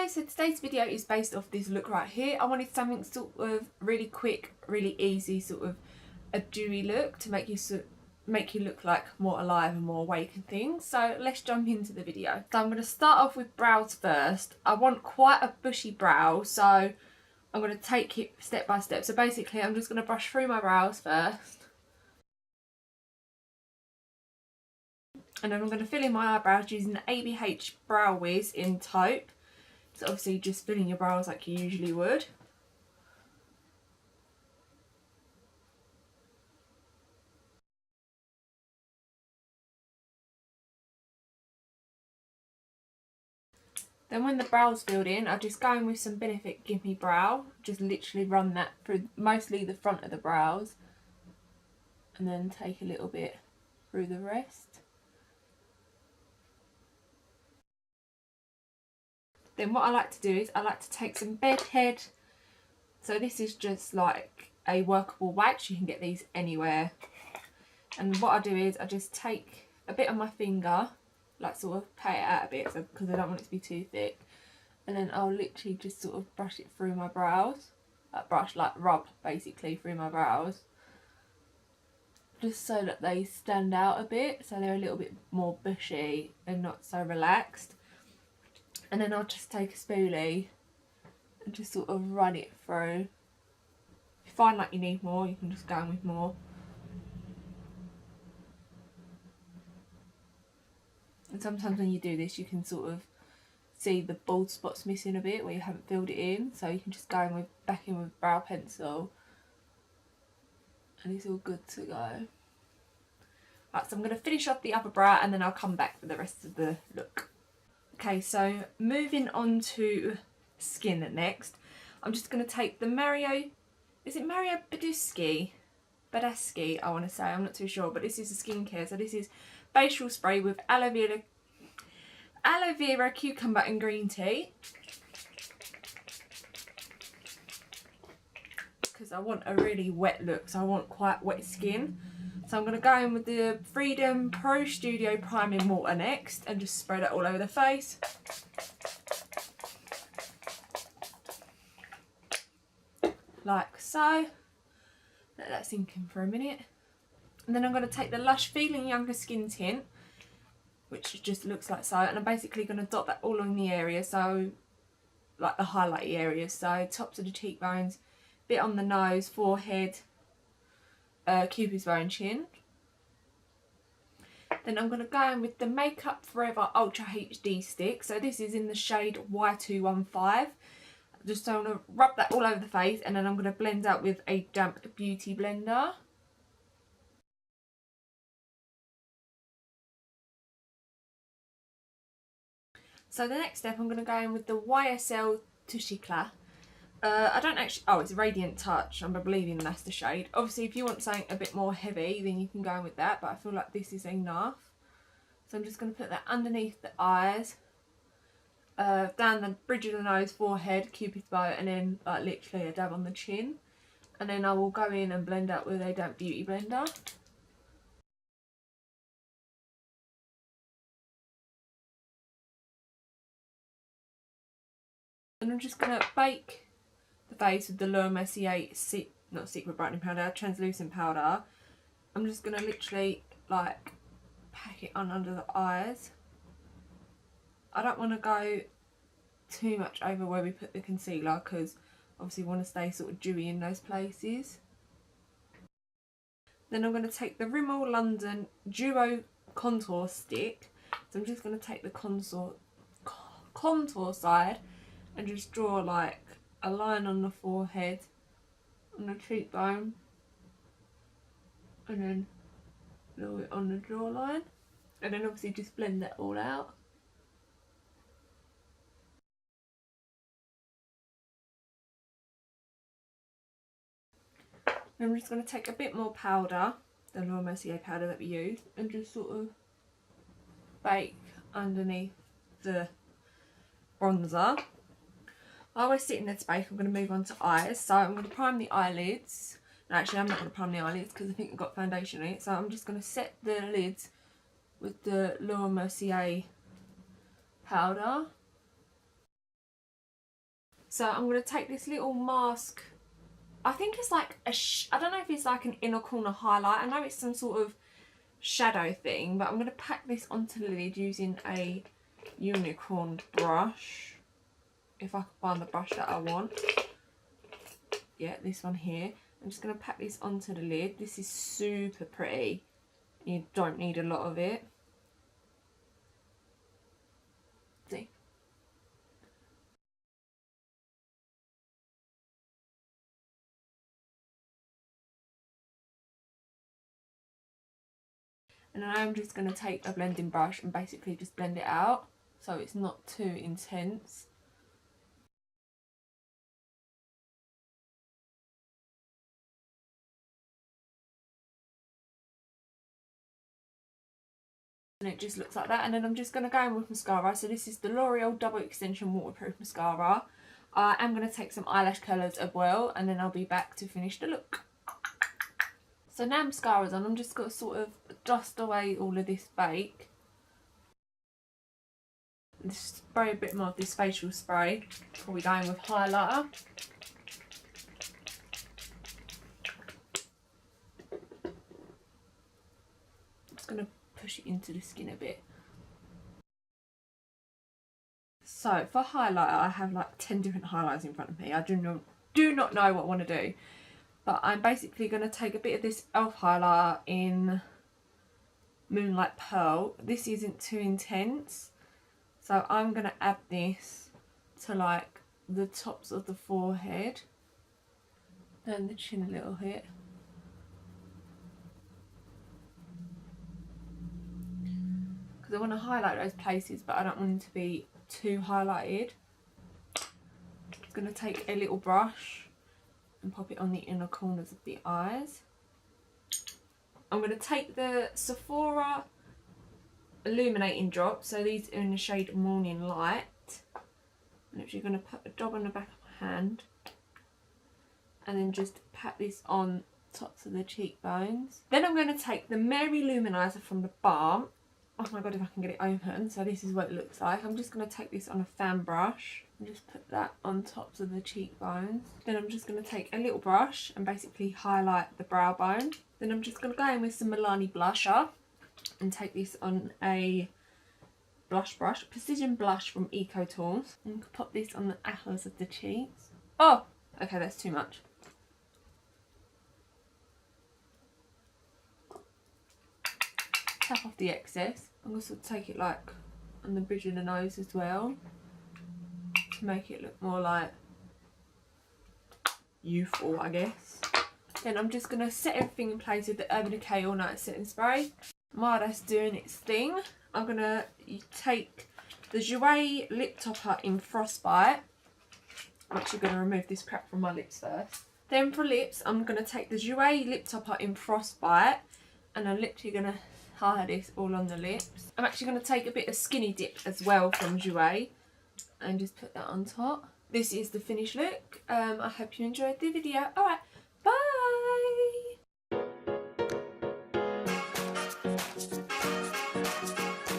Hi, so today's video is based off this look right here. I wanted something sort of really quick, really easy, sort of a dewy look to make you look like more alive and more awake and things. So let's jump into the video. So I'm going to start off with brows first. I want quite a bushy brow, so I'm going to take it step by step. So basically I'm just going to brush through my brows first. And then I'm going to fill in my eyebrows using the ABH Brow Wiz in taupe. So obviously just filling your brows like you usually would. Then when the brows filled in, I just go in with some Benefit Gimme Brow. Just literally run that through mostly the front of the brows. And then take a little bit through the rest. Then what I like to do is I like to take some bedhead. So this is just like a workable wax. You can get these anywhere. And what I do is I just take a bit on my finger, like sort of pat it out a bit, because I don't want it to be too thick. And then I'll literally just sort of brush it through my brows. Like rub basically through my brows. Just so that they stand out a bit, so they're a little bit more bushy and not so relaxed. And then I'll just take a spoolie and just sort of run it through. If you find like you need more, you can just go in with more. And sometimes when you do this, you can sort of see the bald spots missing a bit where you haven't filled it in. So you can just go in back in with brow pencil. And it's all good to go. Right, so I'm going to finish off the upper brow and then I'll come back for the rest of the look. Okay, so moving on to skin next. I'm just going to take the is it Badescu, I want to say, I'm not too sure, but this is a skincare. So this is facial spray with aloe vera, cucumber and green tea. Because I want a really wet look, so I want quite wet skin. So I'm going to go in with the Freedom Pro Studio Priming Water next and just spray that all over the face. Like so. Let that sink in for a minute. And then I'm going to take the Lush Feeling Younger Skin Tint, which just looks like so. And I'm basically going to dot that all on the area, so like the highlighty areas. So tops of the cheekbones, bit on the nose, forehead, Cupid's bow and chin. Then I'm going to go in with the Makeup Forever Ultra HD stick. So this is in the shade Y215. Just so I'm going to rub that all over the face and then I'm going to blend out with a damp beauty blender. So the next step I'm going to go in with the YSL touche eclat. I don't actually, oh, it's Radiant Touch, I believe that's the shade. Obviously if you want something a bit more heavy then you can go in with that, but I feel like this is enough. So I'm just going to put that underneath the eyes, down the bridge of the nose, forehead, Cupid's bow, and then like literally a dab on the chin. And then I will go in and blend out with a damp beauty blender. And I'm just going to bake the face with the Mercier not secret brightening powder, translucent powder. I'm just going to literally like pack it on under the eyes. I don't want to go too much over where we put the concealer because obviously we want to stay sort of dewy in those places. Then I'm going to take the Rimmel London Duo contour stick. So I'm just going to take the contour side and just draw like a line on the forehead, on the cheekbone, and then a little bit on the jawline, and then obviously just blend that all out. And I'm just going to take a bit more powder, the Mercier powder that we used, and just sort of bake underneath the bronzer. While we're sitting there to bake, I'm going to move on to eyes. So I'm going to prime the eyelids. No, actually I'm not going to prime the eyelids because I think I've got foundation in it. So I'm just going to set the lids with the Mercier powder. So I'm going to take this little Marsk, I think it's like I don't know if it's like an inner corner highlight. I know it's some sort of shadow thing, but I'm going to pack this onto the lid using a unicorn brush. If I can find the brush that I want. Yeah, this one here. I'm just going to pack this onto the lid. This is super pretty. You don't need a lot of it. See? And then I'm just going to take a blending brush and basically just blend it out so it's not too intense. And it just looks like that. And then I'm just going to go in with mascara. So this is the L'Oreal Double Extension Waterproof Mascara. I am going to take some eyelash colours as well, and then I'll be back to finish the look. So now mascara's on, I'm just going to sort of dust away all of this bake. Just spray a bit more of this facial spray before we go in with highlighter. I'm just going to push it into the skin a bit. So for highlighter, I have like 10 different highlighters in front of me. I do not know what I want to do. But I'm basically going to take a bit of this e.l.f. highlighter in Moonlight Pearl. This isn't too intense. So I'm going to add this to like the tops of the forehead. And the chin a little bit. Because I want to highlight those places, but I don't want them to be too highlighted. I'm going to take a little brush and pop it on the inner corners of the eyes. I'm going to take the Sephora illuminating drop, so these are in the shade Morning Light. I'm literally going to put a dab on the back of my hand and then just pat this on tops of the cheekbones. Then I'm going to take the Mary Luminizer from the Balm. Oh my god, if I can get it open. So this is what it looks like. I'm just going to take this on a fan brush and just put that on tops of the cheekbones. Then I'm just going to take a little brush and basically highlight the brow bone. Then I'm just going to go in with some Milani blusher and take this on a blush brush, Precision Blush from Eco Tools. And pop this on the apples of the cheeks. Oh, okay, that's too much. Tap off the excess. I'm going to take it like on the bridge of the nose as well to make it look more like youthful, I guess. Then I'm just going to set everything in place with the Urban Decay All Night Setting Spray. While that's doing its thing, I'm going to take the Jouer lip topper in Frostbite. I'm actually going to remove this crap from my lips first. Then for lips, I'm going to take the Jouer lip topper in Frostbite, and I'm literally going to hide this all on the lips. I'm actually going to take a bit of Skinny Dip as well from Jouer and just put that on top. This is the finished look. I hope you enjoyed the video. Alright,